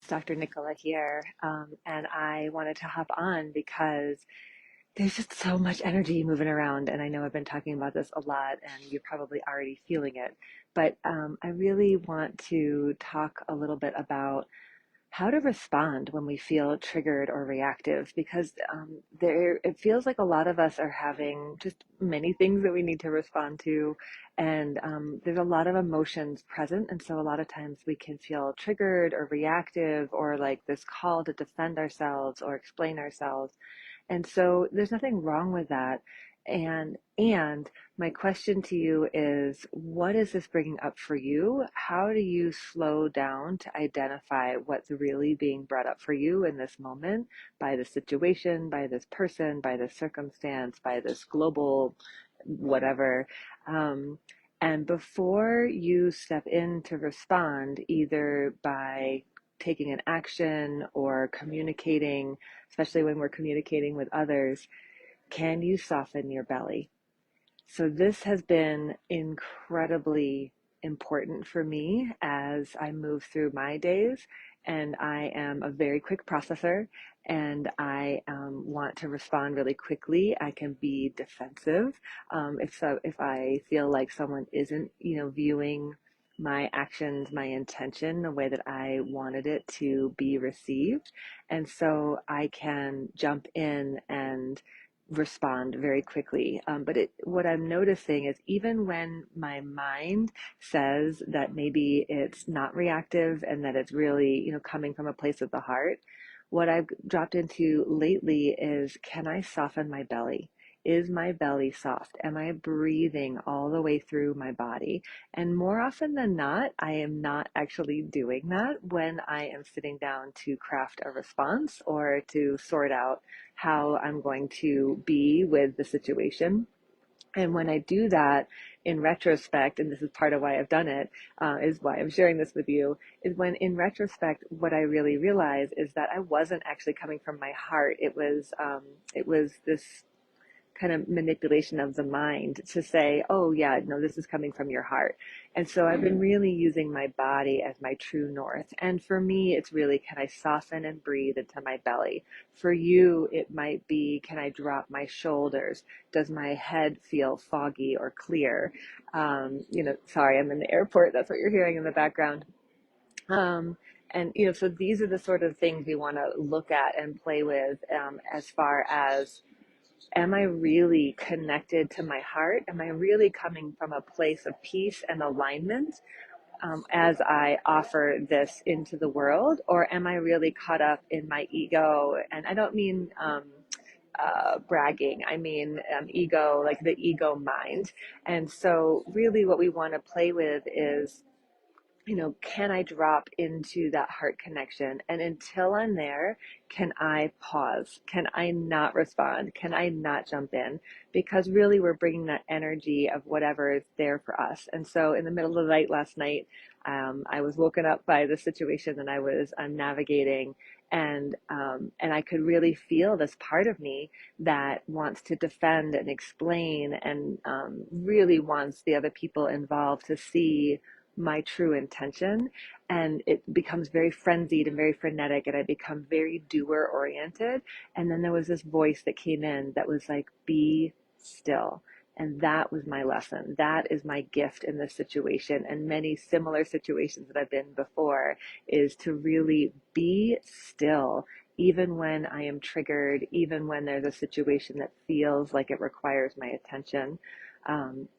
Dr. Nicola here, and I wanted to hop on because there's just so much energy moving around, and I know I've been talking about this a lot, and you're probably already feeling it. But I really want to talk a little bit about how to respond when we feel triggered or reactive because there it feels like a lot of us are having just many things that we need to respond to, and there's a lot of emotions present, and so a lot of times we can feel triggered or reactive or like this call to defend ourselves or explain ourselves, and so there's nothing wrong with that. And my question to you is, what is this bringing up for you? How do you slow down to identify what's really being brought up for you in this moment by the situation, by this person, by this circumstance, by this global whatever? Um, and before you step in to respond, either by taking an action or communicating, especially when we're communicating with others, can you soften your belly? So this has been incredibly important for me as I move through my days. And I am a very quick processor, and I want to respond really quickly. I can be defensive if I feel like someone isn't, viewing my actions, my intention, the way that I wanted it to be received. And so I can jump in and respond very quickly. What I'm noticing is even when my mind says that maybe it's not reactive and that it's really, coming from a place of the heart, what I've dropped into lately is, can I soften my belly? Is my belly soft? Am I breathing all the way through my body? And more often than not, I am not actually doing that when I am sitting down to craft a response or to sort out how I'm going to be with the situation. And when I do that in retrospect, and this is part of why I've done it, is why I'm sharing this with you, is when in retrospect, what I really realize is that I wasn't actually coming from my heart. It was this kind of manipulation of the mind to say, oh yeah, no, this is coming from your heart. And so I've been really using my body as my true north. And for me, it's really, can I soften and breathe into my belly? For you, it might be, can I drop my shoulders? Does my head feel foggy or clear? Sorry, I'm in the airport. That's what you're hearing in the background. Um, so these are the sort of things we want to look at and play with, as far as, am I really connected to my heart? Am I really coming from a place of peace and alignment, as I offer this into the world? Or am I really caught up in my ego? And I don't mean bragging, I mean ego, like the ego mind. And so, really, what we want to play with is, can I drop into that heart connection? And until I'm there, can I pause? Can I not respond? Can I not jump in? Because really, we're bringing that energy of whatever is there for us. And so, in the middle of the night last night, I was woken up by the situation that I was navigating, and I could really feel this part of me that wants to defend and explain, and really wants the other people involved to see my true intention. And it becomes very frenzied and very frenetic, and I become very doer oriented. And then there was this voice that came in that was like, be still. And that was my lesson. That is my gift in this situation and many similar situations that I've been before, is to really be still, even when I am triggered, even when there's a situation that feels like it requires my attention.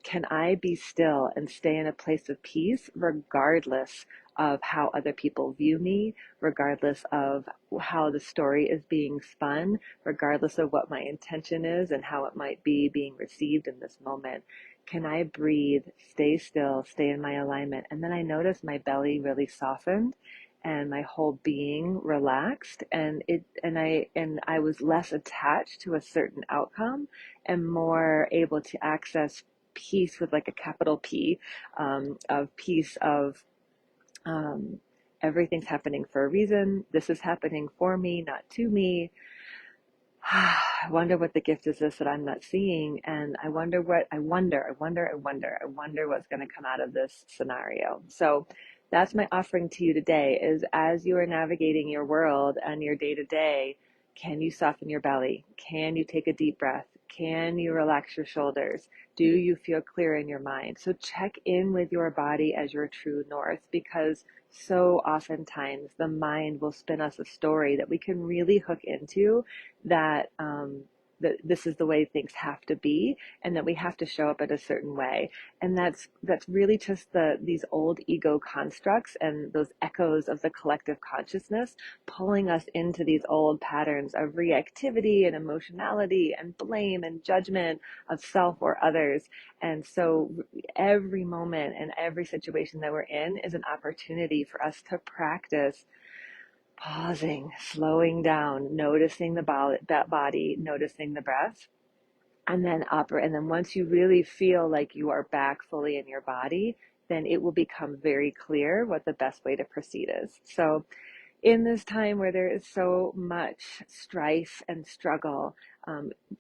Can I be still and stay in a place of peace regardless of how other people view me, regardless of how the story is being spun, regardless of what my intention is and how it might be being received in this moment? Can I breathe, stay still, stay in my alignment? And then I noticed my belly really softened and my whole being relaxed, and I was less attached to a certain outcome and more able to access peace with like a capital P, of peace of, um, everything's happening for a reason. This is happening for me, not to me. I wonder what the gift is this that I'm not seeing. And I wonder what's going to come out of this scenario. So that's my offering to you today, is as you are navigating your world and your day to day, can you soften your belly? Can you take a deep breath? Can you relax your shoulders? Do you feel clear in your mind? So check in with your body as your true north, because so oftentimes the mind will spin us a story that we can really hook into, that that this is the way things have to be, and that we have to show up in a certain way. And that's really just these old ego constructs and those echoes of the collective consciousness pulling us into these old patterns of reactivity and emotionality and blame and judgment of self or others. And so every moment and every situation that we're in is an opportunity for us to practice pausing, slowing down, noticing the body, noticing the breath, and then operate. And then once you really feel like you are back fully in your body, then it will become very clear what the best way to proceed is. So in this time where there is so much strife and struggle,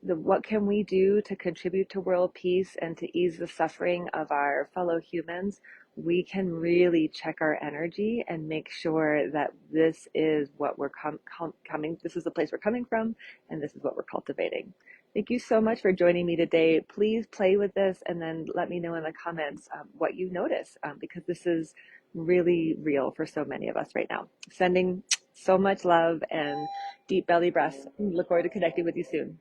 what can we do to contribute to world peace and to ease the suffering of our fellow humans? We can really check our energy and make sure that this is what we're coming, this is the place we're coming from, and this is what we're cultivating. Thank you so much for joining me today. Please play with this and then let me know in the comments what you notice, because this is really real for so many of us right now. Sending so much love and deep belly breaths. Look forward to connecting with you soon.